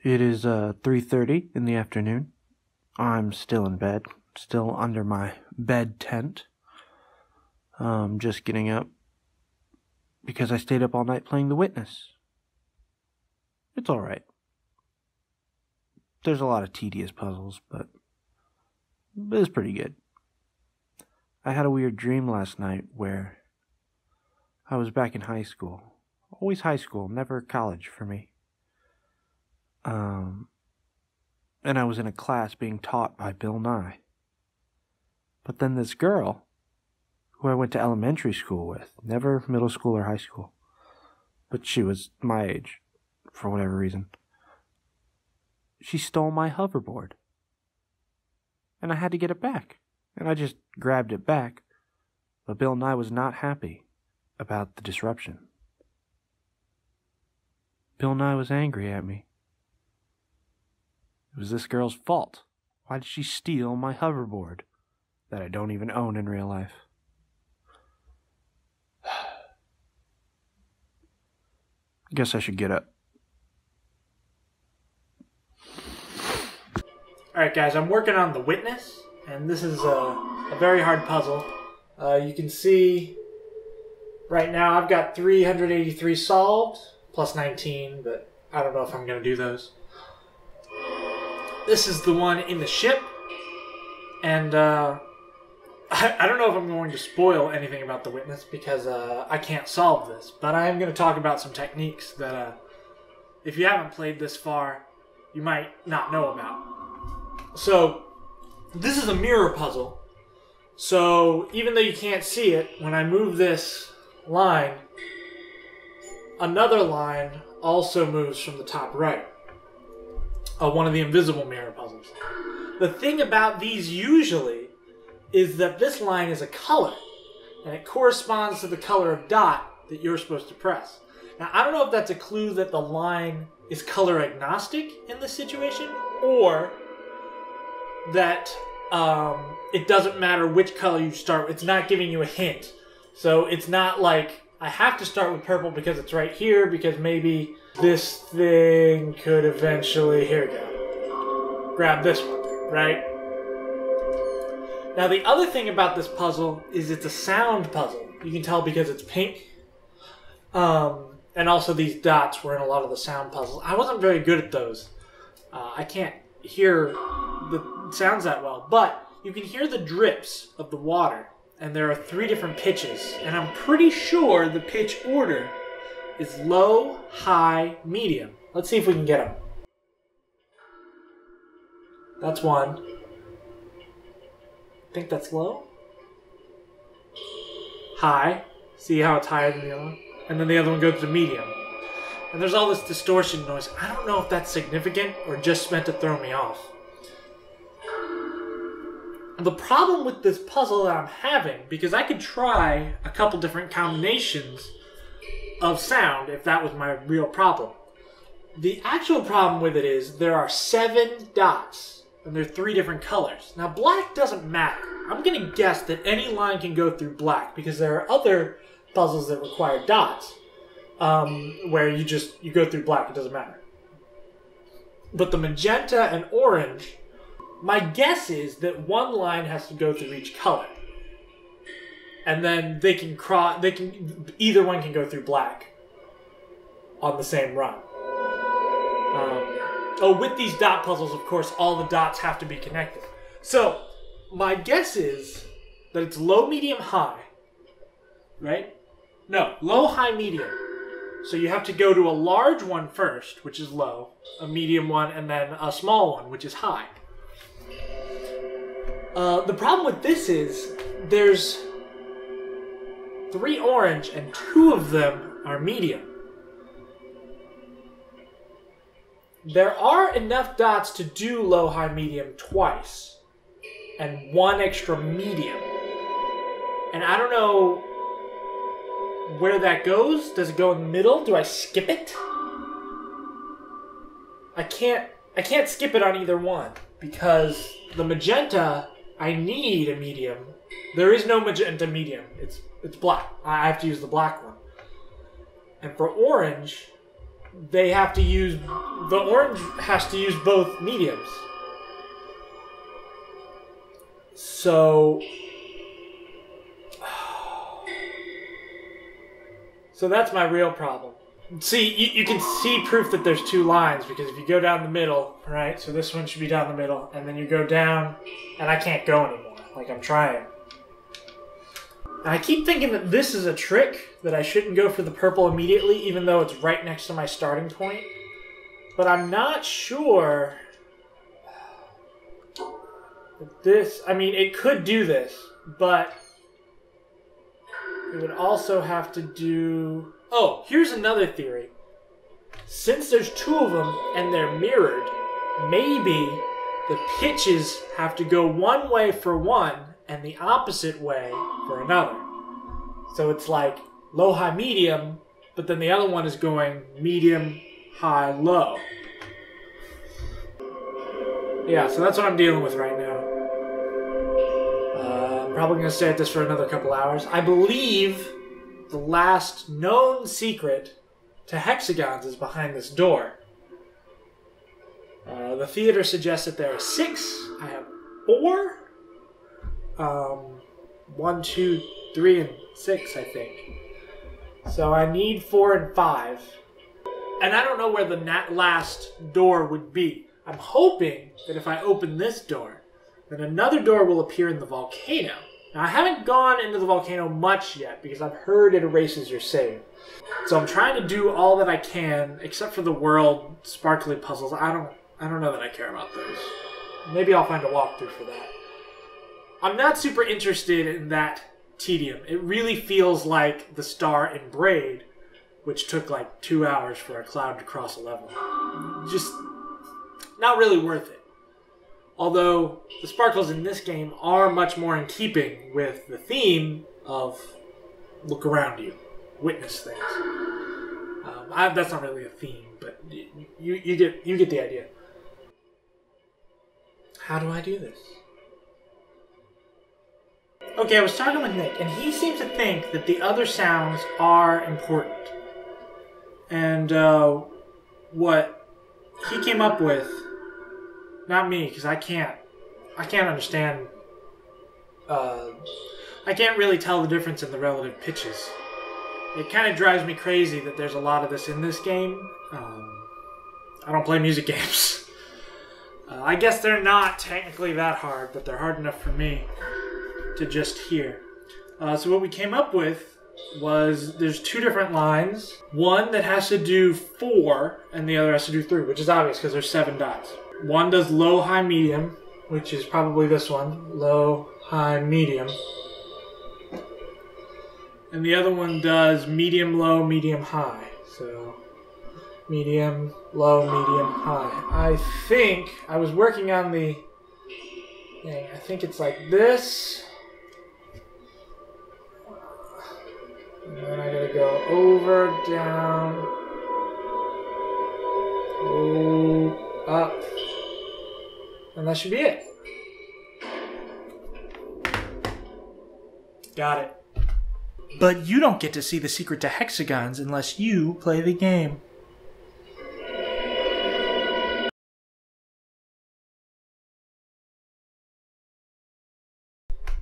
It is 3:30 in the afternoon. I'm still in bed, still under my bed tent. Just getting up because I stayed up all night playing The Witness. It's alright. There's a lot of tedious puzzles, but it's pretty good. I had a weird dream last night where I was back in high school. Always high school, never college for me. And I was in a class being taught by Bill Nye. But then this girl, who I went to elementary school with, never middle school or high school, but she was my age, for whatever reason, she stole my hoverboard. And I had to get it back. And I just grabbed it back. But Bill Nye was not happy about the disruption. Bill Nye was angry at me. It was this girl's fault. Why did she steal my hoverboard that I don't even own in real life? I guess I should get up. Alright guys, I'm working on The Witness, and this is a very hard puzzle. You can see right now I've got 383 solved, plus 19, but I don't know if I'm going to do those. This is the one in the ship, and I don't know if I'm going to spoil anything about The Witness because I can't solve this, but I am going to talk about some techniques that if you haven't played this far, you might not know about. So, this is a mirror puzzle, so even though you can't see it, when I move this line, another line also moves from the top right. One of the invisible mirror puzzles. The thing about these usually is that this line is a color, and it corresponds to the color of dot that you're supposed to press. Now, I don't know if that's a clue that the line is color agnostic in this situation, or that it doesn't matter which color you start with. It's not giving you a hint. So it's not like I have to start with purple because it's right here, because maybe this thing could eventually, here we go, grab this one, right? Now the other thing about this puzzle is it's a sound puzzle. You can tell because it's pink. And also these dots were in a lot of the sound puzzles. I wasn't very good at those. I can't hear the sounds that well, but you can hear the drips of the water, and there are 3 different pitches, and I'm pretty sure the pitch order is low, high, medium. Let's see if we can get them. That's one. I think that's low. High. See how it's higher than the other one? And then the other one goes to medium. And there's all this distortion noise. I don't know if that's significant or just meant to throw me off. The problem with this puzzle that I'm having, because I could try a couple different combinations of sound if that was my real problem. The actual problem with it is there are 7 dots, and they're 3 different colors. Now, black doesn't matter. I'm going to guess that any line can go through black, because there are other puzzles that require dots, where you go through black, it doesn't matter. But the magenta and orange, my guess is that one line has to go through each color. And then either one can go through black on the same run. With these dot puzzles, of course, all the dots have to be connected. So, my guess is that it's low, medium, high. Right? No, low, high, medium. So you have to go to a large one first, which is low, a medium one, and then a small one, which is high. The problem with this is there's 3 orange and 2 of them are medium. There are enough dots to do low, high, medium twice, and 1 extra medium. And I don't know where that goes. Does it go in the middle? Do I skip it? I can't skip it on either one, because the magenta, I need a medium. There is no magenta medium. It's black. I have to use the black one. And for orange, they have to use... The orange has to use both mediums. So that's my real problem. See, you can see proof that there's two lines, because if you go down the middle, right, so this one should be down the middle, and then you go down, and I can't go anymore. Like, I'm trying. And I keep thinking that this is a trick, that I shouldn't go for the purple immediately, even though it's right next to my starting point. But I'm not sure that this... I mean, it could do this, but it would also have to do... Oh, here's another theory. Since there's two of them and they're mirrored, maybe the pitches have to go one way for one and the opposite way for another. So it's like low, high, medium, but then the other one is going medium, high, low. Yeah, so that's what I'm dealing with right now. I'm probably going to stay at this for another couple hours. I believe the last known secret to Hexagons is behind this door. The theater suggests that there are 6. I have 4. 1, 2, 3, and 6, I think. So I need 4 and 5. And I don't know where the last door would be. I'm hoping that if I open this door, then another door will appear in the volcano. Now, I haven't gone into the volcano much yet, because I've heard it erases your save. So I'm trying to do all that I can, except for the world sparkly puzzles. I don't know that I care about those. Maybe I'll find a walkthrough for that. I'm not super interested in that tedium. It really feels like the star in Braid, which took like 2 hours for a cloud to cross a level. Just not really worth it. Although the sparkles in this game are much more in keeping with the theme of look around you, witness things. That's not really a theme, but you get the idea. How do I do this? Okay, I was talking with Nick, and he seems to think that the other sounds are important. And what he came up with, not me, because I can't understand. I can't really tell the difference in the relative pitches. It kind of drives me crazy that there's a lot of this in this game. I don't play music games. I guess they're not technically that hard, but they're hard enough for me to just hear. So what we came up with was there's 2 different lines. One that has to do 4, and the other has to do 3, which is obvious because there's 7 dots. One does low, high, medium, which is probably this one. Low, high, medium. And the other one does medium, low, medium, high. So medium, low, medium, high. I think I was working on the thing. I think it's like this. And then I gotta go over, down, up. And that should be it. Got it. But you don't get to see the secret to Hexagons unless you play the game.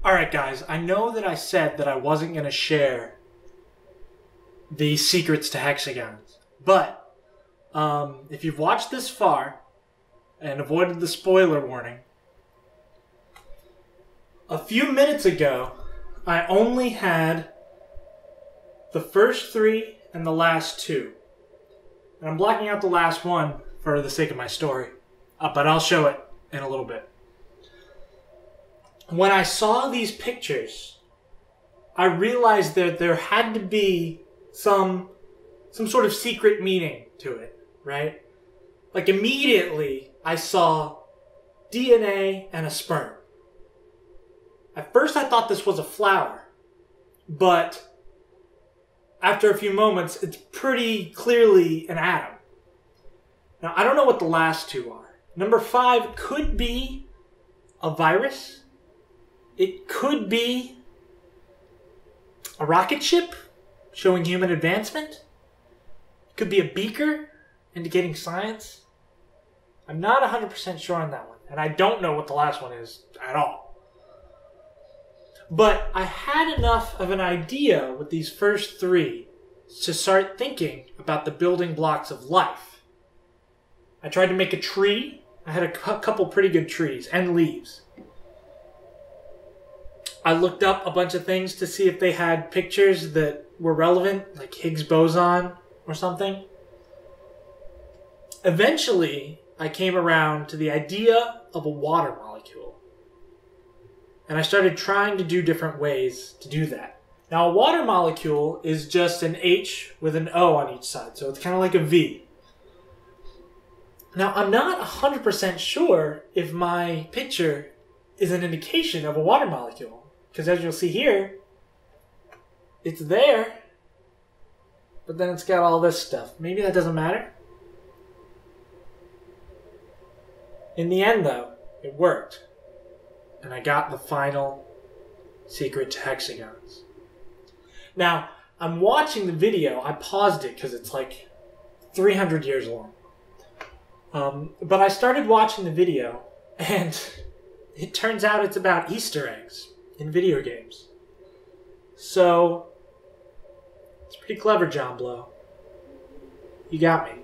Alright guys, I know that I said that I wasn't going to share the secrets to Hexagons. But, if you've watched this far and avoided the spoiler warning, a few minutes ago, I only had the first 3 and the last 2. And I'm blocking out the last one for the sake of my story. But I'll show it in a little bit. When I saw these pictures, I realized that there had to be some sort of secret meaning to it, right? Like immediately, I saw DNA and a sperm. At first I thought this was a flower, but after a few moments, it's pretty clearly an atom. Now, I don't know what the last 2 are. Number 5 could be a virus. It could be a rocket ship showing human advancement. It could be a beaker indicating science? I'm not 100% sure on that one. And I don't know what the last one is at all. But I had enough of an idea with these first three to start thinking about the building blocks of life. I tried to make a tree. I had a couple pretty good trees and leaves. I looked up a bunch of things to see if they had pictures that were relevant, like Higgs boson or something. Eventually, I came around to the idea of a water molecule. And I started trying to do different ways to do that. Now, a water molecule is just an H with an O on each side, so it's kind of like a V. Now, I'm not 100% sure if my picture is an indication of a water molecule, because as you'll see here, it's there, but then it's got all this stuff. Maybe that doesn't matter. In the end, though, it worked, and I got the final secret to hexagons. Now, I'm watching the video. I paused it because it's like 300 years long. But I started watching the video, and it turns out it's about Easter eggs in video games. So, it's pretty clever, John Blow. You got me.